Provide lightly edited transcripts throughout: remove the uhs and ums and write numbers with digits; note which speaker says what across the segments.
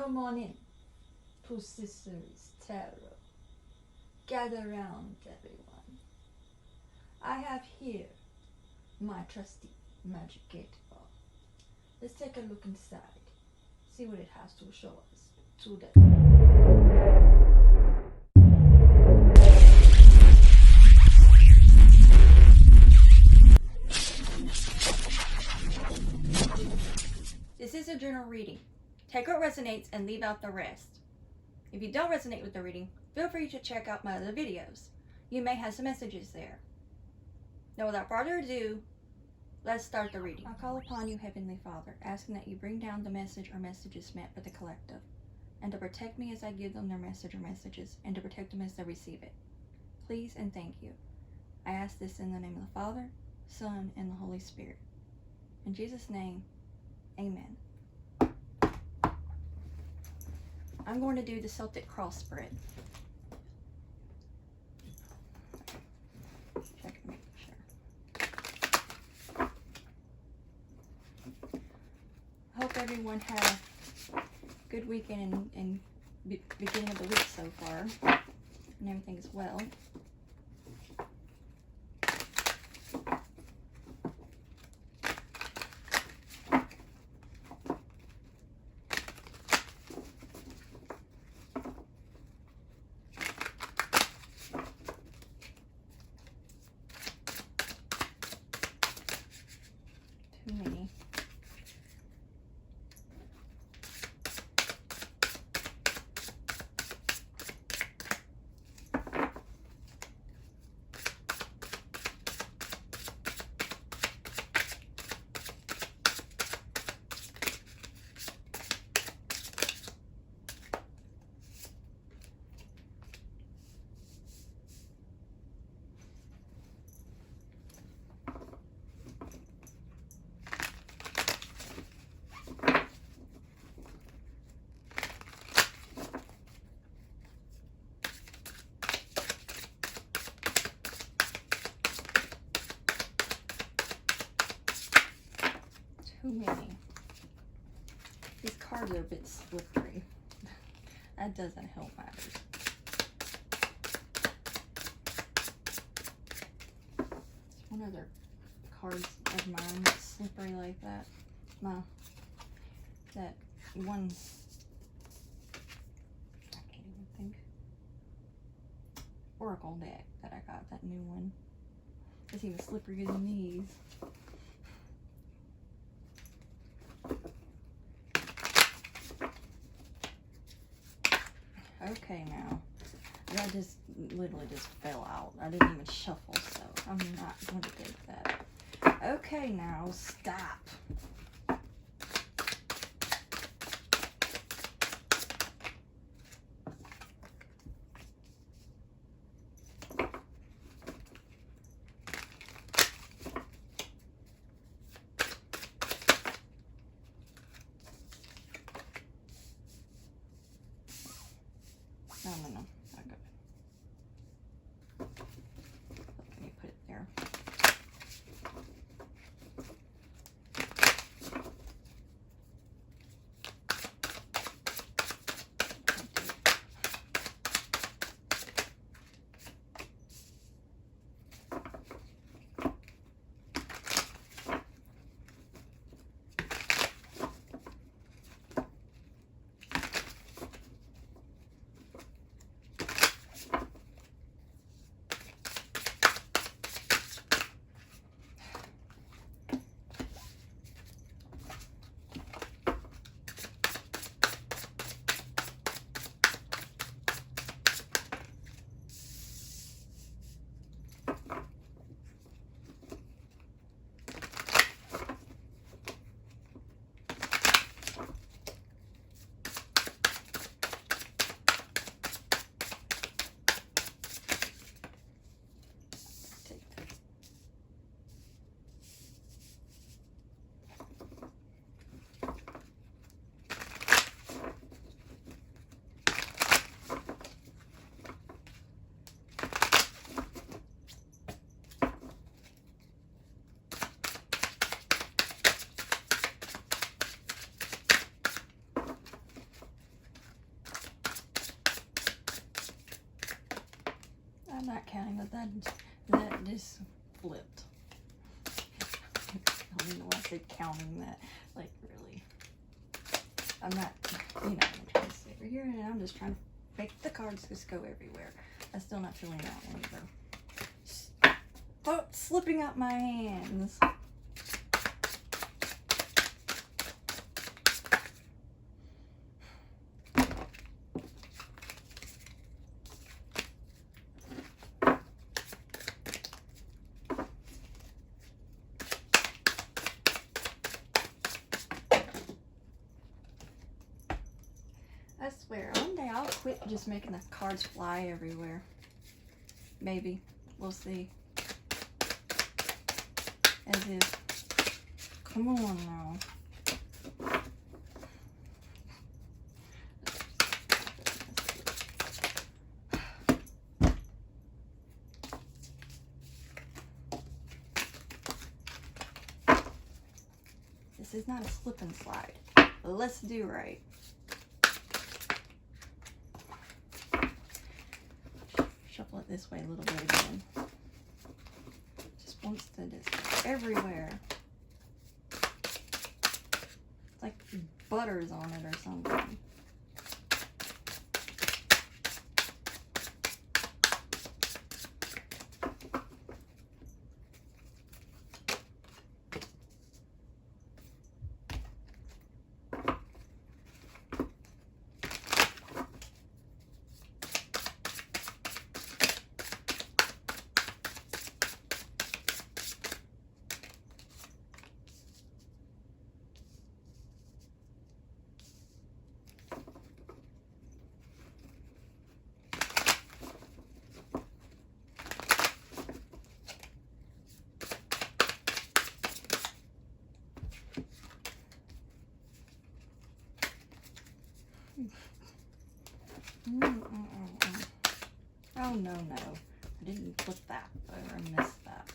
Speaker 1: Come on in to Sister's Tarot. Gather round, everyone. I have here my trusty magic 8-ball. Let's take a look inside, see what it has to show us today. This is a general reading. Take what resonates and leave out the rest. If you don't resonate with the reading, feel free to check out my other videos. You may have some messages there. Now, without further ado, let's start the reading. I call upon you, Heavenly Father, asking that you bring down the message or messages meant for the collective, and to protect me as I give them their message or messages, and to protect them as they receive it. Please and thank you. I ask this in the name of the Father, Son, and the Holy Spirit. In Jesus' name, amen. I'm going to do the Celtic cross spread. Check and make sure. Hope everyone had a good weekend and beginning of the week so far, and everything is well. Too many. Too many. These cards are a bit slippery. That doesn't help matters. It's one of their cards of mine that's slippery like that. That one, I can't even think. Oracle deck that I got, that new one. It's even slipperier than these. Okay, now that just literally just fell out. I didn't even shuffle, so I'm not going to take that. Okay, now stop. No, I got it. Let me put it there. counting, but that just flipped. I don't even know why I said counting that. Like, really. I'm not, I'm trying to sit over here, and I'm just trying to make the cards just go everywhere. I'm still not feeling that one either. Stop slipping out my hands. I swear, one day I'll quit just making the cards fly everywhere. Maybe. We'll see. As if. Come on now. This is not a slip and slide. But let's do right. Shuffle it this way a little bit again. Just wants to just go everywhere. It's like butter's on it or something. Oh, no. I didn't flip that, but I missed that.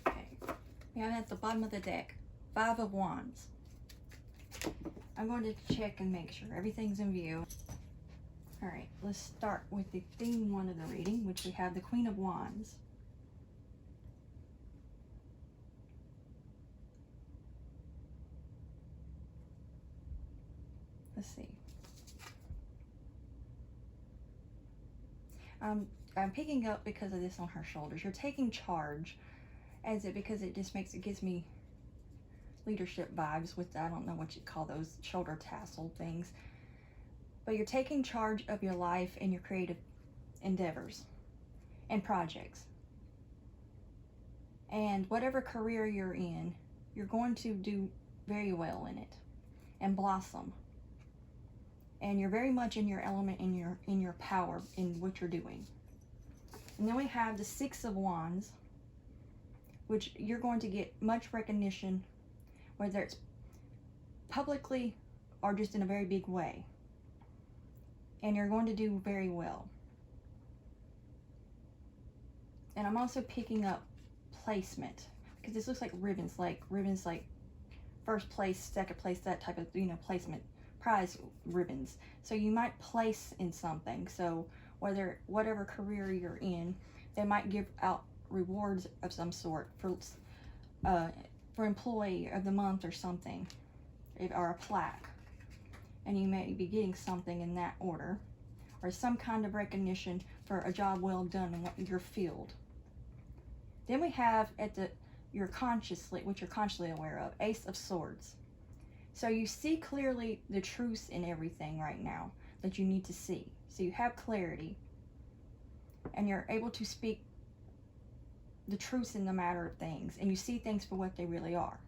Speaker 1: Okay. We have at the bottom of the deck, 5 of Wands. I'm going to check and make sure everything's in view. Alright, let's start with the theme 1 of the reading, which we have the Queen of Wands. Let's see. I'm picking up because of this on her shoulders. You're taking charge, because it just gives me leadership vibes with, I don't know what you call those shoulder tassel things. But you're taking charge of your life and your creative endeavors and projects. And whatever career you're in, you're going to do very well in it and blossom. And you're very much in your element, in your power, in what you're doing. And then we have the 6 of Wands, which you're going to get much recognition, whether it's publicly or just in a very big way. And you're going to do very well. And I'm also picking up placement, because this looks like ribbons like first place, second place, that type of, placement, prize ribbons. So you might place in something. So whatever career you're in, they might give out rewards of some sort for employee of the month or something, or a plaque. And you may be getting something in that order, or some kind of recognition for a job well done in your field. Then we have what you're consciously aware of, Ace of Swords. So you see clearly the truth in everything right now that you need to see. So you have clarity, and you're able to speak the truth in the matter of things, and you see things for what they really are.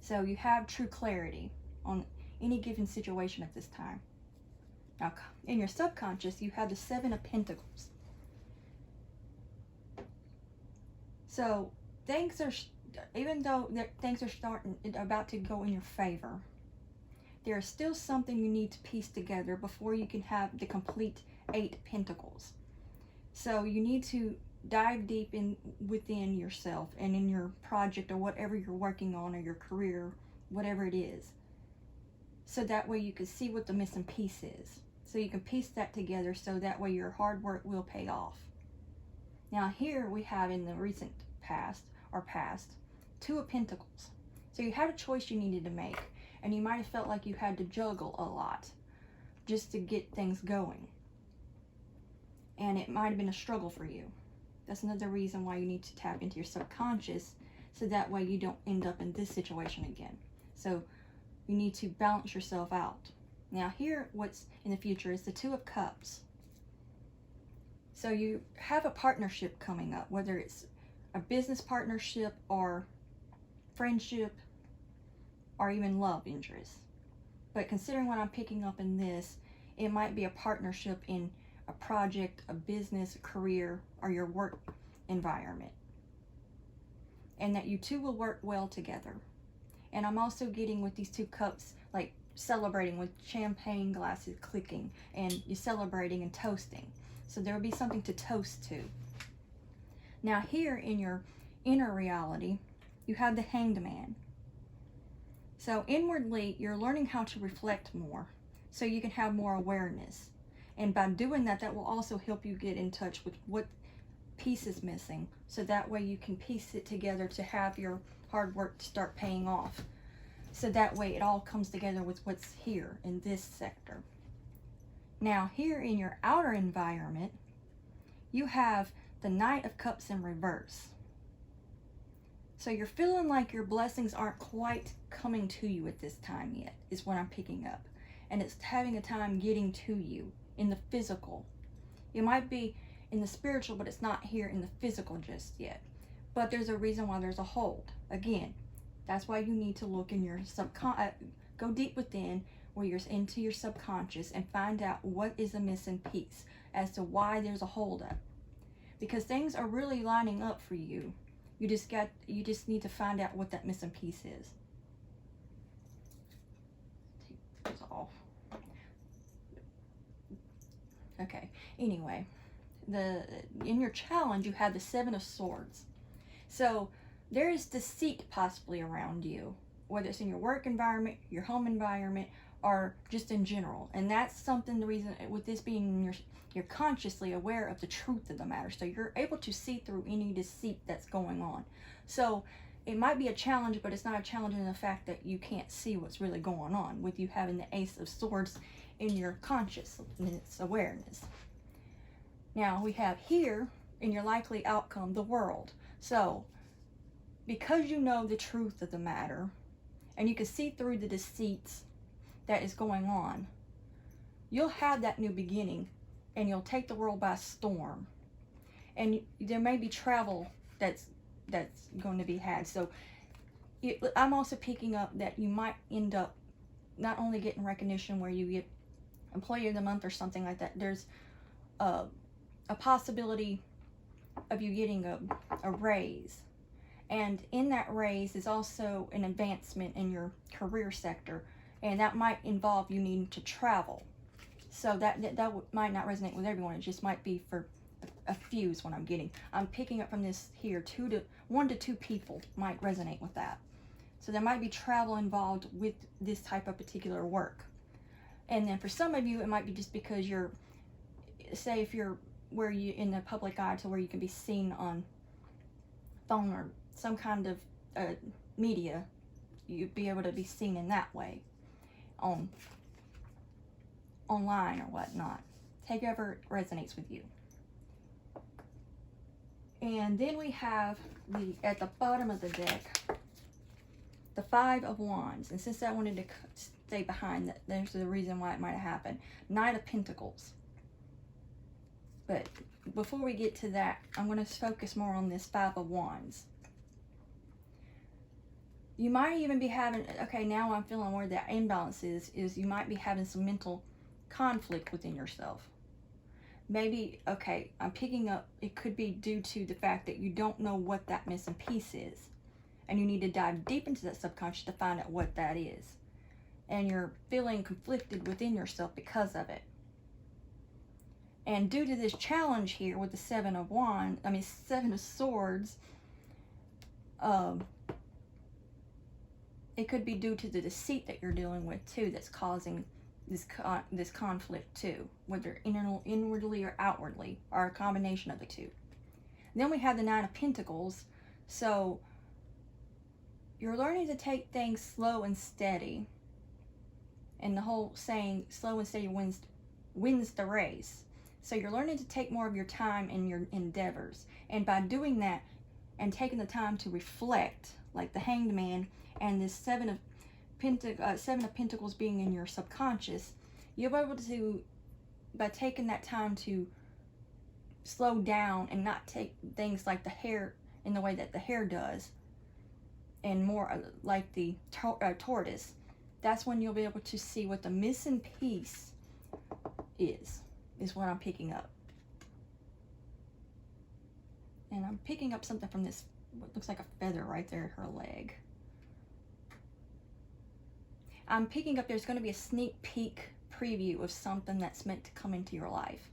Speaker 1: So you have true clarity on any given situation at this time. Now, in your subconscious, you have the 7 of Pentacles. So even though things are about to go in your favor, there is still something you need to piece together before you can have the complete 8 Pentacles. So you need to dive deep in within yourself and in your project or whatever you're working on, or your career, whatever it is, so that way you can see what the missing piece is, so you can piece that together, so that way your hard work will pay off. Now here we have, in the recent past, Two of Pentacles. So you had a choice you needed to make, and you might have felt like you had to juggle a lot just to get things going, and it might have been a struggle for you. That's another reason why you need to tap into your subconscious, so that way you don't end up in this situation again. So you need to balance yourself out. Now here, what's in the future is the Two of Cups. So you have a partnership coming up, whether it's a business partnership or friendship or even love interest. But considering what I'm picking up in this, it might be a partnership in a project, a business, a career, or your work environment. And that you two will work well together. And I'm also getting with these two cups, like celebrating with champagne glasses clicking, and you're celebrating and toasting. So there will be something to toast to. Now here in your inner reality, you have the Hanged Man. So inwardly, you're learning how to reflect more, so you can have more awareness. And by doing that, that will also help you get in touch with what piece is missing, so that way you can piece it together to have your hard work to start paying off. So that way it all comes together with what's here in this sector. Now here in your outer environment, you have the Knight of Cups in reverse. So you're feeling like your blessings aren't quite coming to you at this time yet, is what I'm picking up. And it's having a time getting to you in the physical. You might be in the spiritual, but it's not here in the physical just yet. But there's a reason why there's a hold. Again, that's why you need to look in your go deep within, where you're into your subconscious, and find out what is the missing piece as to why there's a hold up. Because things are really lining up for you. You just need to find out what that missing piece is. Take this off. Okay, anyway, in your challenge, you have the Seven of Swords. So there is deceit possibly around you, whether it's in your work environment, your home environment, or just in general. And that's something, the reason with this being you're consciously aware of the truth of the matter. So you're able to see through any deceit that's going on. So it might be a challenge, but it's not a challenge in the fact that you can't see what's really going on, with you having the Ace of Swords in your consciousness awareness. Now we have here in your likely outcome, the World. So because you know the truth of the matter, and you can see through the deceits that is going on, you'll have that new beginning, and you'll take the world by storm. And there may be travel that's going to be had. So I'm also picking up that you might end up not only getting recognition where you get Employee of the Month or something like that. There's a possibility of you getting a raise. And in that raise is also an advancement in your career sector. And that might involve you needing to travel. So that might not resonate with everyone. It just might be for a few is what I'm getting. I'm picking up from this here, 1 to 2 people might resonate with that. So there might be travel involved with this type of particular work. And then for some of you, it might be just because you're, say if you're where you in the public eye, to where you can be seen on phone or some kind of media, you'd be able to be seen in that way, online or whatnot. Take whatever resonates with you. And then we have at the bottom of the deck, the Five of Wands. And since I wanted to stay behind that, there's the reason why it might have happened. Knight of Pentacles. But before we get to that, I'm going to focus more on this Five of Wands. You might even be having, okay, now I'm feeling where that imbalance is you might be having some mental conflict within yourself. Maybe, okay, I'm picking up, it could be due to the fact that you don't know what that missing piece is. And you need to dive deep into that subconscious to find out what that is. And you're feeling conflicted within yourself because of it. And due to this challenge here with the Seven of Swords, it could be due to the deceit that you're dealing with too, that's causing this conflict too, whether inwardly or outwardly, or a combination of the two. Then we have the Nine of Pentacles. So you're learning to take things slow and steady. And the whole saying, slow and steady wins the race. So you're learning to take more of your time in your endeavors. And by doing that and taking the time to reflect, like the Hanged Man and this Seven of Pentacles being in your subconscious, you'll be able to, by taking that time to slow down and not take things like the hair in the way that the hare does, and more like the tortoise, that's when you'll be able to see what the missing piece is what I'm picking up. And I'm picking up something from this, what looks like a feather right there at her leg. I'm picking up there's going to be a sneak peek preview of something that's meant to come into your life.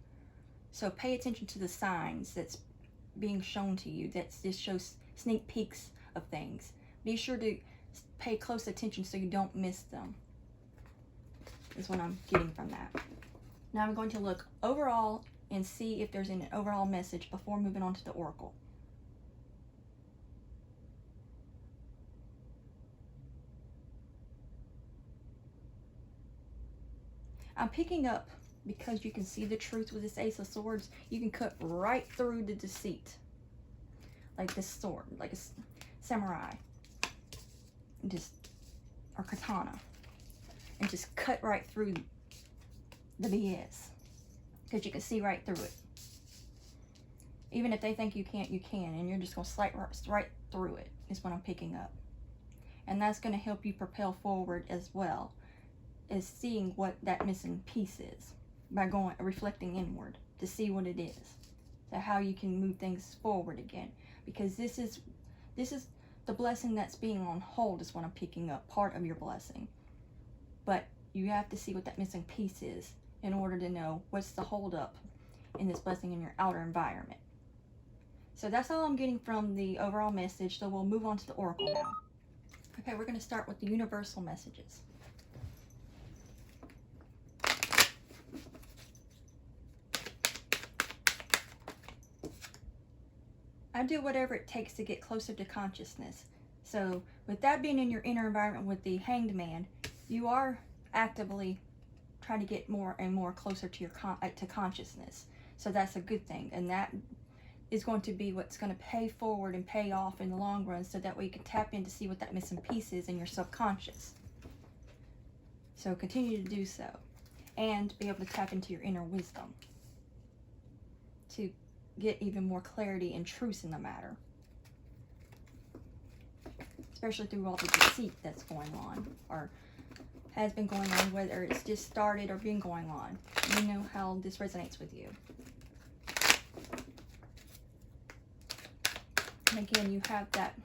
Speaker 1: So pay attention to the signs that's being shown to you. That just shows sneak peeks of things. Be sure to pay close attention so you don't miss them, is what I'm getting from that. Now I'm going to look overall and see if there's an overall message before moving on to the oracle. I'm picking up, because you can see the truth with this Ace of Swords, you can cut right through the deceit. Like this sword, like a samurai. Or katana. And just cut right through the BS. Because you can see right through it. Even if they think you can't, you can. And you're just going to slide right through it, is what I'm picking up. And that's going to help you propel forward as well, is seeing what that missing piece is, by reflecting inward to see what it is, so how you can move things forward again. Because this is the blessing that's being on hold, is what I'm picking up, part of your blessing. But you have to see what that missing piece is in order to know what's the hold up in this blessing in your outer environment. So that's all I'm getting from the overall message. So we'll move on to the oracle now. Okay, we're going to start with the universal messages. I do whatever it takes to get closer to consciousness. So with that being in your inner environment with the Hanged Man, you are actively trying to get more and more closer to your to consciousness. So that's a good thing, and that is going to be what's going to pay forward and pay off in the long run, so that way you can tap in to see what that missing piece is in your subconscious. So continue to do so, and be able to tap into your inner wisdom to get even more clarity and truth in the matter, especially through all the deceit that's going on, or has been going on, whether it's just started or been going on. You know how this resonates with you. And again, you have that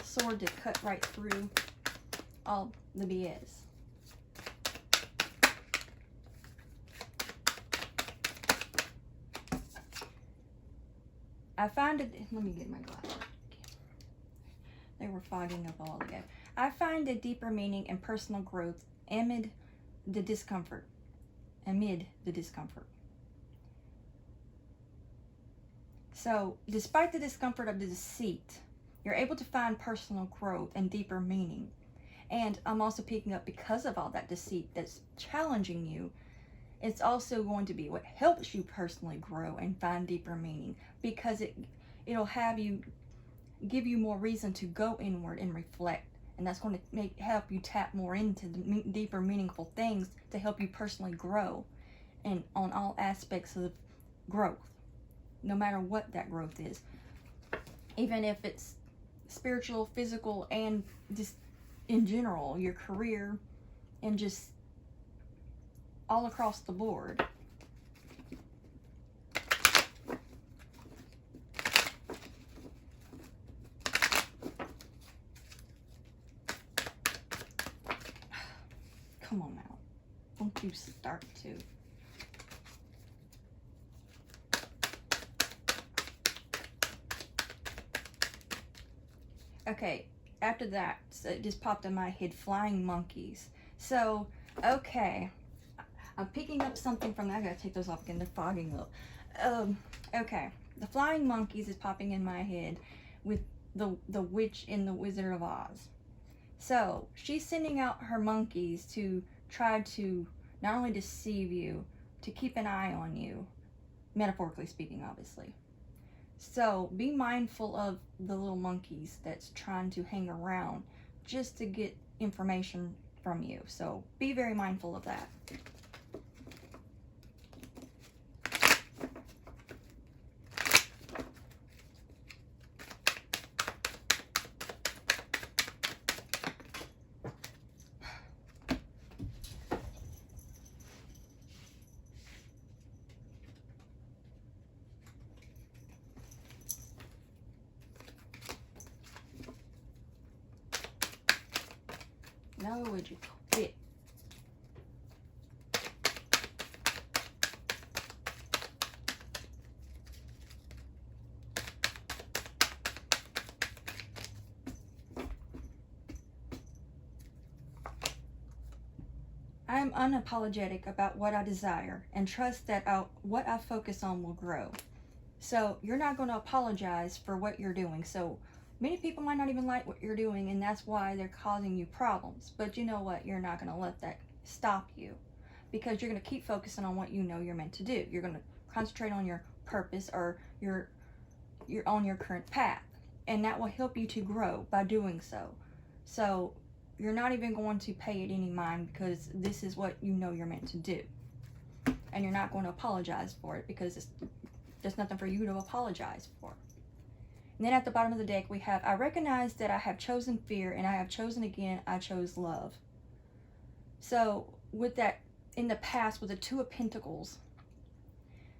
Speaker 1: sword to cut right through all the BS. I find it, let me get my glasses. They were fogging up all together. I find a deeper meaning and personal growth amid the discomfort. So, despite the discomfort of the deceit, you're able to find personal growth and deeper meaning. And I'm also picking up, because of all that deceit that's challenging you, it's also going to be what helps you personally grow and find deeper meaning, because it'll have you, give you more reason to go inward and reflect, and that's going to help you tap more into the deeper meaningful things to help you personally grow, and on all aspects of growth, no matter what that growth is, even if it's spiritual, physical, and just in general, your career, and just all across the board. Come on now. Don't you start to. Okay, after that, so it just popped in my head, flying monkeys. So, okay, I'm picking up something from that. I gotta take those off again, they're fogging up. Okay, the flying monkeys is popping in my head with the witch in the Wizard of Oz. So, she's sending out her monkeys to try to not only deceive you, to keep an eye on you, metaphorically speaking, obviously. So be mindful of the little monkeys that's trying to hang around just to get information from you. So be very mindful of that. No, would you quit? I am unapologetic about what I desire and trust that what I focus on will grow. So you're not going to apologize for what you're doing. So many people might not even like what you're doing, and that's why they're causing you problems. But you know what? You're not going to let that stop you, because you're going to keep focusing on what you know you're meant to do. You're going to concentrate on your purpose, or you're on your current path, and that will help you to grow by doing so. So you're not even going to pay it any mind, because this is what you know you're meant to do, and you're not going to apologize for it, because there's nothing for you to apologize for. And then at the bottom of the deck we have, I recognize that I have chosen fear, and I have chosen again, I chose love. So with that, in the past, with the Two of Pentacles,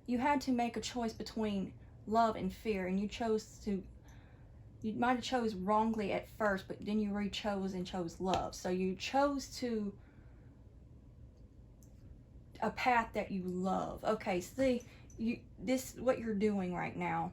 Speaker 1: you had to make a choice between love and fear, and you might have chose wrongly at first, but then you re-chose and chose love. So you chose to a path that you love. Okay, see, this what you're doing right now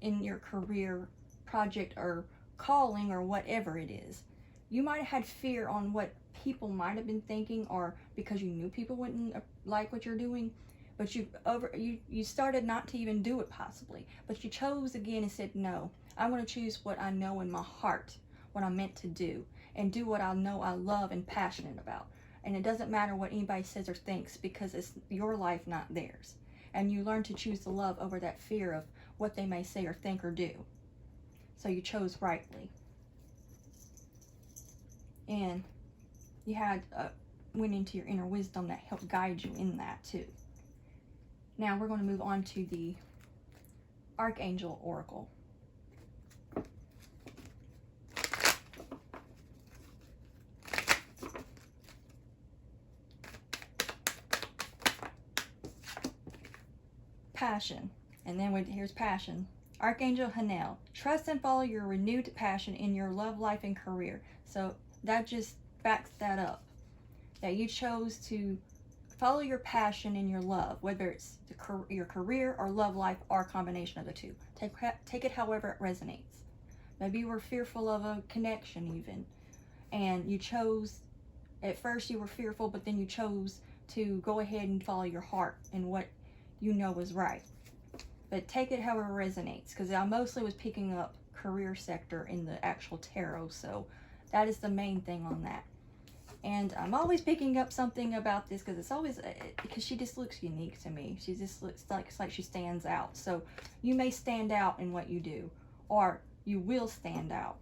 Speaker 1: in your career, project, or calling, or whatever it is. You might have had fear on what people might have been thinking, or because you knew people wouldn't like what you're doing, but you started not to even do it possibly, but you chose again and said, no, I'm going to choose what I know in my heart, what I'm meant to do, and do what I know I love and passionate about. And it doesn't matter what anybody says or thinks, because it's your life, not theirs. And you learn to choose the love over that fear of what they may say or think or do. So you chose rightly. And you went into your inner wisdom that helped guide you in that too. Now we're going to move on to the Archangel Oracle. Passion. And then here's passion. Archangel Hanel. Trust and follow your renewed passion in your love life and career. So that just backs that up. That you chose to follow your passion in your love, whether it's your career or love life, or a combination of the two. Take it however it resonates. Maybe you were fearful of a connection even, and you chose, at first you were fearful, but then you chose to go ahead and follow your heart and what you know is right. But take it however it resonates, because I mostly was picking up career sector in the actual tarot, so that is the main thing on that. And I'm always picking up something about this, because it's always, because she just looks unique to me. She just looks like she stands out. So you may stand out in what you do, or you will stand out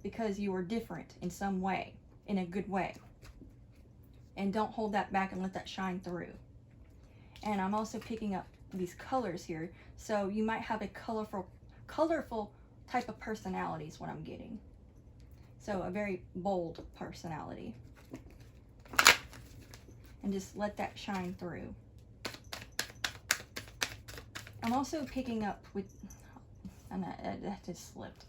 Speaker 1: because you are different in some way, in a good way. And don't hold that back and let that shine through. And I'm also picking up these colors here. So you might have a colorful type of personality is what I'm getting. So a very bold personality. And just let that shine through. I'm also picking up with, that just slipped.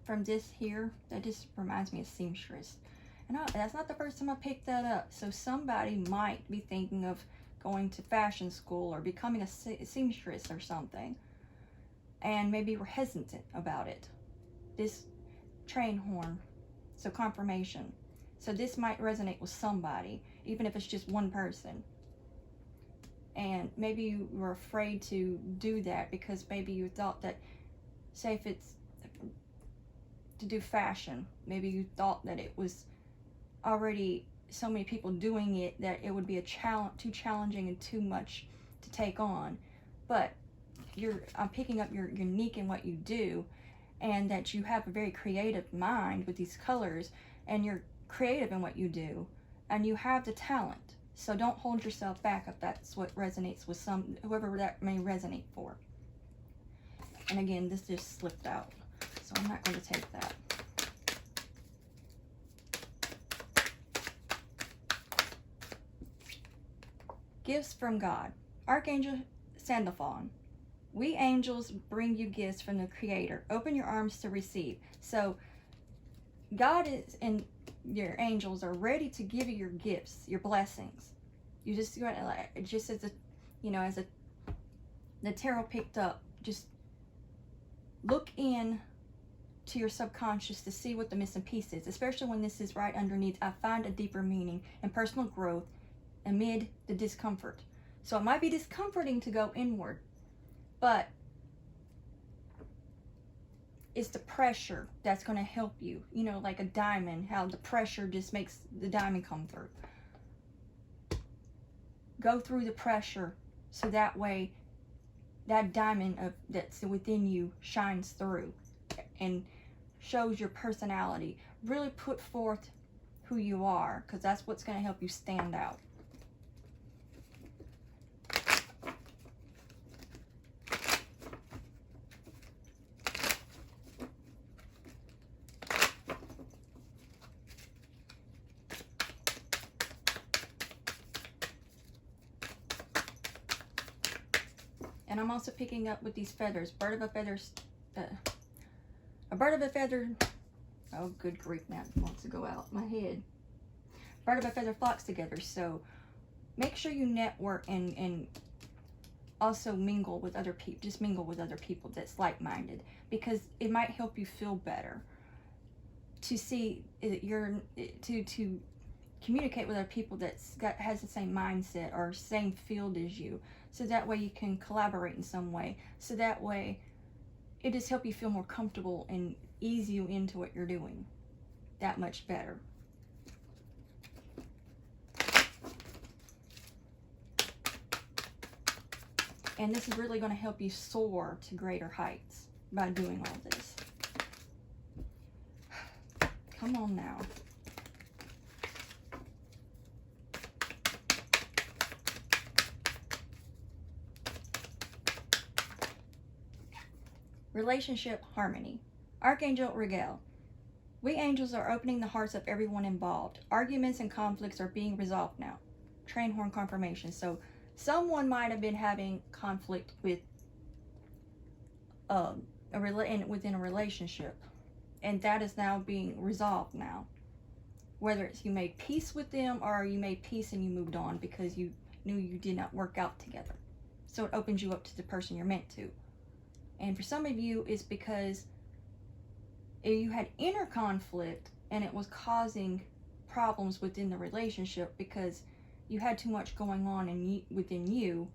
Speaker 1: From this here, that just reminds me of seamstress. And that's not the first time I picked that up. So somebody might be thinking of going to fashion school or becoming a seamstress or something. and maybe you were hesitant about it. This train horn, so confirmation. So this might resonate with somebody, even if it's just one person. And maybe you were afraid to do that because maybe you thought that, say if it's to do fashion, maybe you thought that it was already so many people doing it that it would be too challenging and too much to take on. But I'm picking up you're unique in what you do, and that you have a very creative mind with these colors, and you're creative in what you do, and you have the talent. So don't hold yourself back if that's what resonates with whoever that may resonate for. And again, this just slipped out, so I'm not going to take that. Gifts from God. Archangel Sandalphon. We angels bring you gifts from the Creator. Open your arms to receive. So God is, and your angels are ready to give you your gifts, your blessings. You just as the tarot picked up, just look in to your subconscious to see what the missing piece is, especially when this is right underneath. I find a deeper meaning and personal growth amid the discomfort. So it might be discomforting to go inward, but it's the pressure that's going to help you. You know, like a diamond, how the pressure just makes the diamond come through. Go through the pressure so that way that diamond that's within you shines through and shows your personality. Really put forth who you are, because that's what's going to help you stand out. And I'm also picking up with these feathers. A bird of a feather, oh good grief, that wants to go out my head. Bird of a feather flocks together. So make sure you network and also mingle with other people. Just mingle with other people that's like-minded, because it might help you feel better. To see to communicate with other people has the same mindset or same field as you. So that way you can collaborate in some way. So that way it just helps you feel more comfortable and ease you into what you're doing that much better. And this is really going to help you soar to greater heights by doing all this. Come on now. Relationship harmony. Archangel Rigel. We angels are opening the hearts of everyone involved. Arguments and conflicts are being resolved now. Train horn confirmation. So someone might have been having conflict with within a relationship, and that is now being resolved now. Whether it's you made peace with them or you made peace and you moved on because you knew you did not work out together. So it opens you up to the person you're meant to. And for some of you, it's because you had inner conflict and it was causing problems within the relationship because you had too much going on within you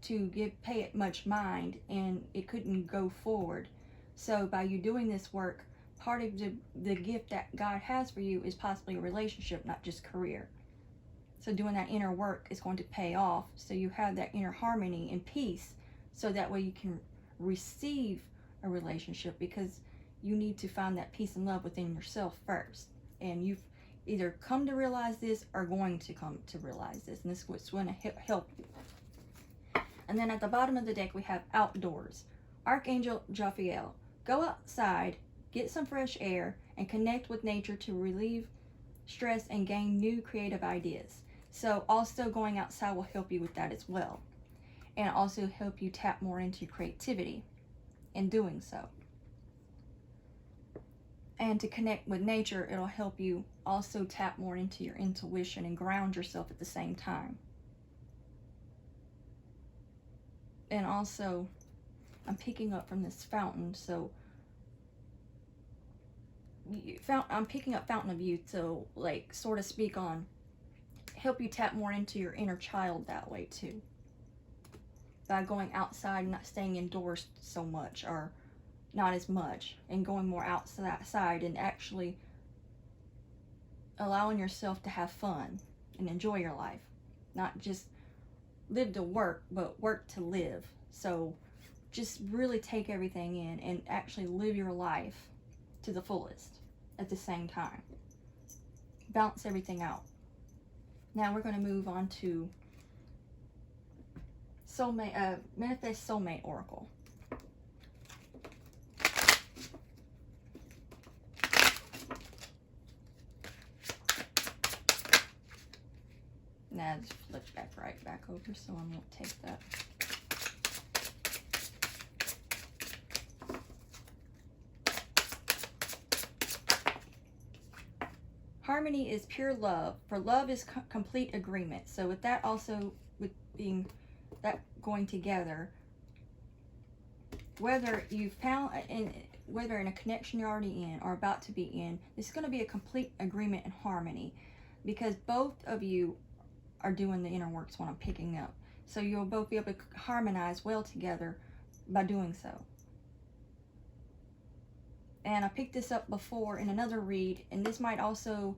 Speaker 1: to pay it much mind, and it couldn't go forward. So by you doing this work, part of the gift that God has for you is possibly a relationship, not just career. So doing that inner work is going to pay off. So you have that inner harmony and peace, so that way you can receive a relationship, because you need to find that peace and love within yourself first. And you've either come to realize this or going to come to realize this. And this is what's going to help you. And then at the bottom of the deck, we have outdoors. Archangel Jophiel. Go outside, get some fresh air, and connect with nature to relieve stress and gain new creative ideas. So also going outside will help you with that as well. And also help you tap more into creativity in doing so. And to connect with nature, it'll help you also tap more into your intuition and ground yourself at the same time. And also I'm picking up from this fountain, so I'm picking up Fountain of Youth, so like, sort of speak on, help you tap more into your inner child that way too, by going outside and not staying indoors so much, or not as much, and going more outside and actually allowing yourself to have fun and enjoy your life, not just live to work, but work to live. So just really take everything in and actually live your life to the fullest at the same time. Balance everything out. Now we're going to move on to soulmate, Manifest Soulmate Oracle. Now just flip right back over, so I won't take that. Harmony is pure love, for love is complete agreement. So with that also, with being that going together, whether you've found whether in a connection you're already in or about to be in, this is going to be a complete agreement and harmony, because both of you are doing the inner works, what I'm picking up. So you'll both be able to harmonize well together by doing so. And I picked this up before in another read, and this might also,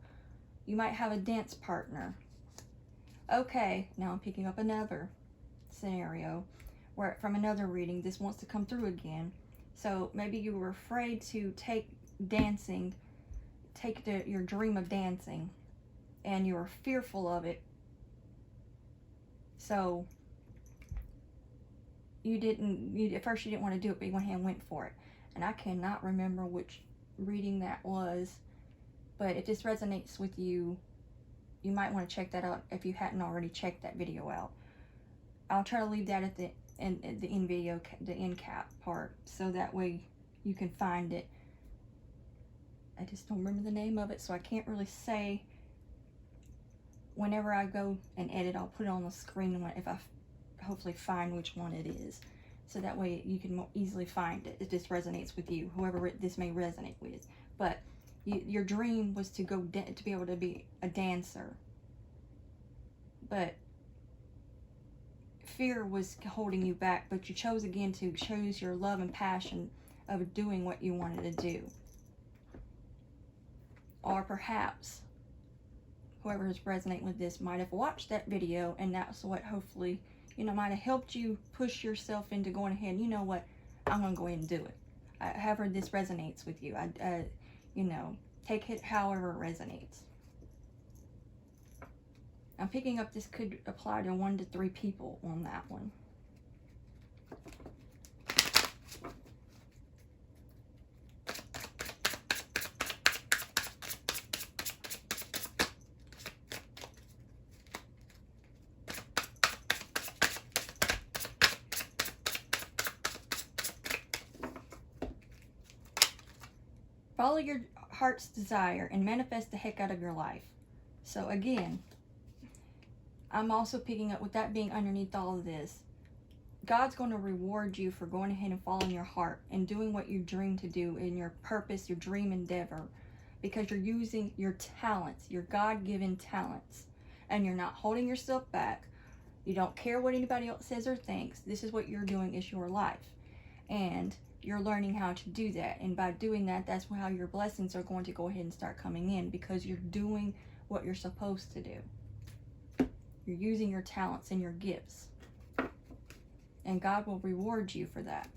Speaker 1: you might have a dance partner. Okay, now I'm picking up another scenario where from another reading, this wants to come through again. So maybe you were afraid to take dancing, your dream of dancing, and you were fearful of it. So at first you didn't want to do it, but you went ahead and went for it. And I cannot remember which reading that was, but if this resonates with you, you might want to check that out if you hadn't already checked that video out. I'll try to leave that at the end video, the end cap part, so that way you can find it. I just don't remember the name of it, so I can't really say. Whenever I go and edit, I'll put it on the screen if I hopefully find which one it is. So that way you can more easily find it if this resonates with you, whoever this may resonate with. But your dream was to to be able to be a dancer. But fear was holding you back, but you chose again to choose your love and passion of doing what you wanted to do. Or perhaps whoever is resonating with this might have watched that video, and that's what hopefully, might have helped you push yourself into going ahead. You know what? I'm going to go ahead and do it. However this resonates with you, take it however it resonates. I'm picking up this could apply to 1 to 3 people on that one. Follow your heart's desire and manifest the heck out of your life. So again, I'm also picking up with that being underneath all of this. God's going to reward you for going ahead and following your heart and doing what you dream to do in your purpose, your dream endeavor, because you're using your talents, your God-given talents, and you're not holding yourself back. You don't care what anybody else says or thinks. This is what you're doing, is your life. And you're learning how to do that, and by doing that, that's how your blessings are going to go ahead and start coming in, because you're doing what you're supposed to do. You're using your talents and your gifts, and God will reward you for that.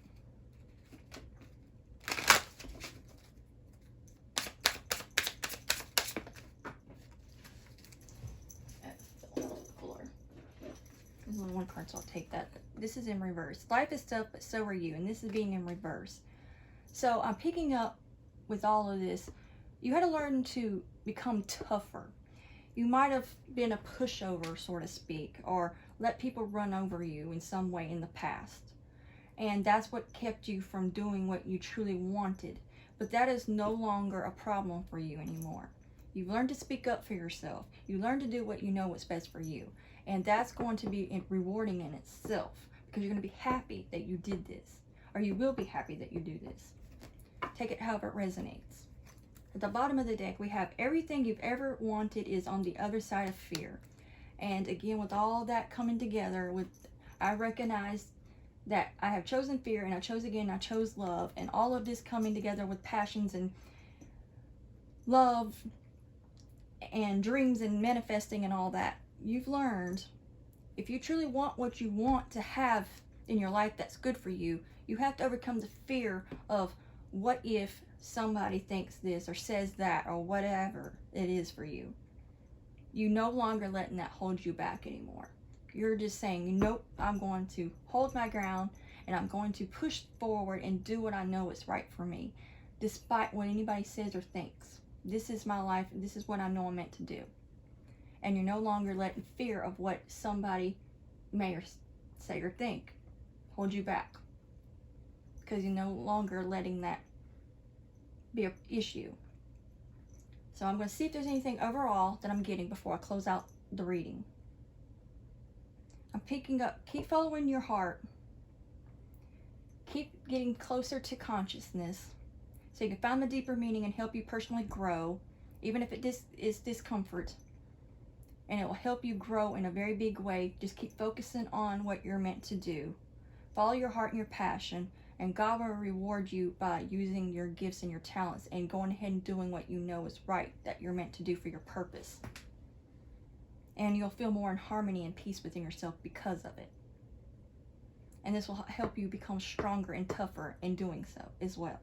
Speaker 1: There's only one card, so I'll take that. This is in reverse. Life is tough, but so are you. And this is being in reverse. So I'm picking up with all of this. You had to learn to become tougher. You might have been a pushover, so to speak, or let people run over you in some way in the past. And that's what kept you from doing what you truly wanted. But that is no longer a problem for you anymore. You've learned to speak up for yourself. You learned to do what you know what's best for you. And that's going to be rewarding in itself, because you're going to be happy that you did this, or you will be happy that you do this. Take it however it resonates. At the bottom of the deck, we have everything you've ever wanted is on the other side of fear. And again, with all that coming together, I recognize that I have chosen fear, and I chose again, I chose love, and all of this coming together with passions and love and dreams and manifesting and all that. You've learned, if you truly want what you want to have in your life that's good for you, you have to overcome the fear of what if somebody thinks this or says that or whatever it is for you. You no longer letting that hold you back anymore. You're just saying, nope, I'm going to hold my ground and I'm going to push forward and do what I know is right for me, despite what anybody says or thinks. This is my life. This is what I know I'm meant to do. And you're no longer letting fear of what somebody may or say or think hold you back, because you're no longer letting that be an issue. So I'm going to see if there's anything overall that I'm getting before I close out the reading. I'm picking up, keep following your heart. Keep getting closer to consciousness so you can find the deeper meaning and help you personally grow, even if it is discomfort. And it will help you grow in a very big way. Just keep focusing on what you're meant to do. Follow your heart and your passion, and God will reward you by using your gifts and your talents and going ahead and doing what you know is right, that you're meant to do for your purpose. And you'll feel more in harmony and peace within yourself because of it. And this will help you become stronger and tougher in doing so as well.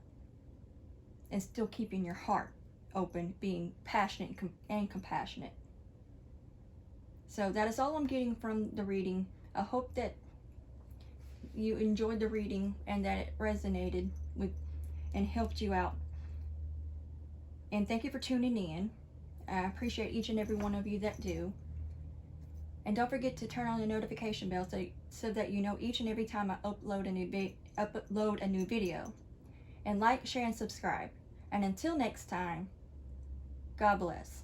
Speaker 1: And still keeping your heart open, being passionate and compassionate. So that is all I'm getting from the reading. I hope that you enjoyed the reading and that it resonated with and helped you out. And thank you for tuning in. I appreciate each and every one of you that do. And don't forget to turn on the notification bell so that you know each and every time I upload a new video. And like, share, and subscribe. And until next time, God bless.